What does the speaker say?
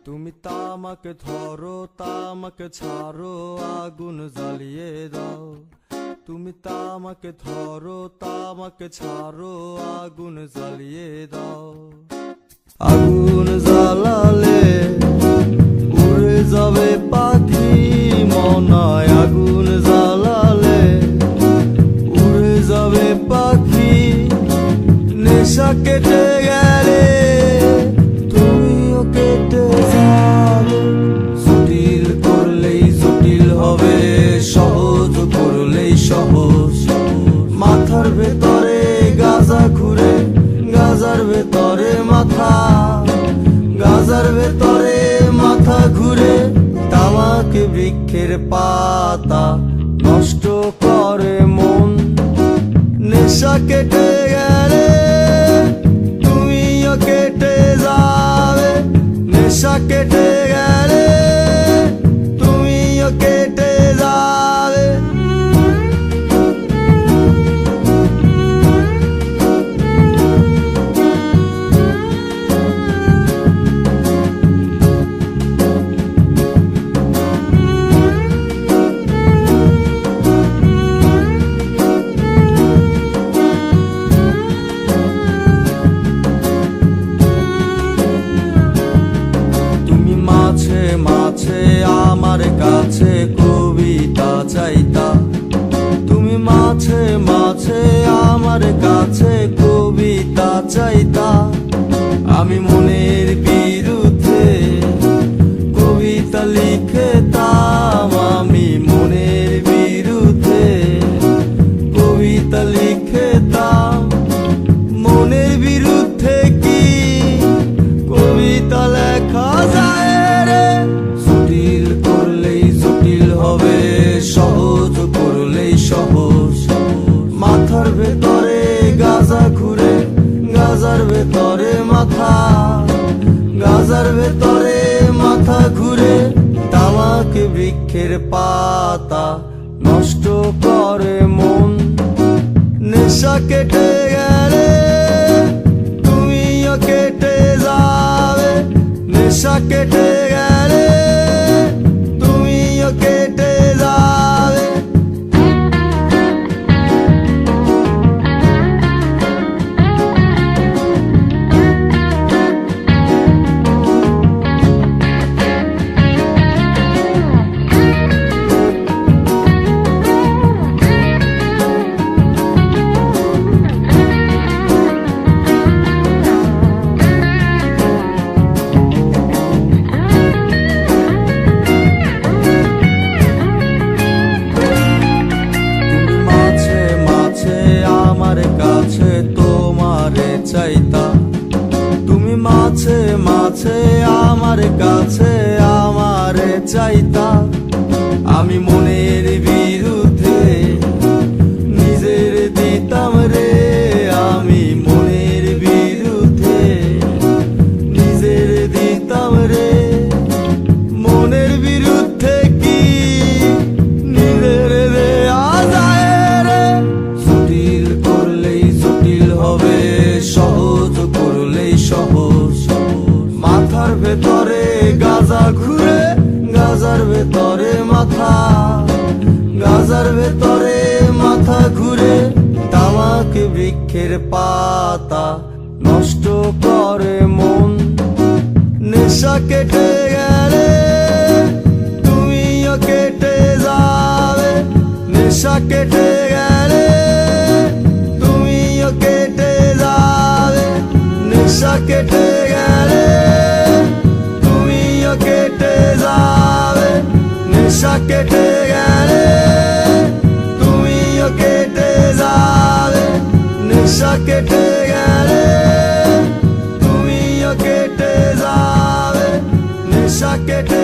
তুমি তামাকে ধরো তামাকে ছাড়ো আগুন জ্বালিয়ে দাও। তুমি তামাকে ধরো তামাকে ছাড়ো আগুন জ্বালিয়ে দাও। আগুন জ্বালালে উড়ে যাবে পাখি মনায়। আগুন জ্বালালে উড়ে যাবে পাখি। নেশা কেটে গেলে তুমিও কেটে যাবে। জটিল করলেই জটিল হবে, সহজ করলেই সহজ। মাথার ভেতরে গাজা ঘুরে, গাজার ভেতরে মাথা, গাজার ভেতরে মাথা ঘুরে। তামাক বৃক্ষের পাতা নষ্ট করে মন। নেশা কেটে গেলে তুমিও কেটে যাবে। নেশা কেটে গেলে তুমিও কেটে যাবে। মাঝে আমার কাছে কবিতা চাইতা। তুমি মাঝে মাঝে আমার কাছে কবিতা চাইতা। আমি মনের বিরুদ্ধে কবিতা লিখতাম। আমি মনের বিরুদ্ধে কবিতা লিখতাম। মনের বিরুদ্ধে কি কবিতা লেখা যায় রে? জটিল করলেই জটিল হবে, সহজ করলেই সহজ। মাথার ভেতরে গাজা ঘুরে, গাজার ভেতরে মাথা, গাজার ভেতরে মাথা ঘুরে। তামাক বৃক্ষের পাতা নষ্ট করে মন। নেশা কেটে গেলে তুমিও কেটে যাবে। নেশা কেটে গেলে তুমিও কেটে যাবে। তোমারে চাইতা। তুমি মাঝে মাঝে আমার কাছে আমারে চাইতা। আমি মনের বিরুদ্ধে নিজের দিতাম রে। আমি মনের বিরুদ্ধে নিজের দিতাম রে। মনের বিরুদ্ধে কি নিজের দেয়া যায় রে? জটিল করলেই জটিল হবে, সহজ করলেই সহজ। মাথার ভেতরে গাজা ঘুরে, গাজার ভেতরে মাথা, গাজার ভেতরে মাথা ঘুরে। তামাক বৃক্ষের পাতা নষ্ট করে মন। নেশা কেটে গেলে তুমিও কেটে যাবে। নেশা কেটে গেলে তুমিও কেটে যাবে। নেশা কেটে গেলে তুমিও কেটে যাবে। নেশা কেটে গেলে তুমিও কেটে যাবে। নেশা কেটে গেলে তুমিও কেটে যাবে। নেশা কেটে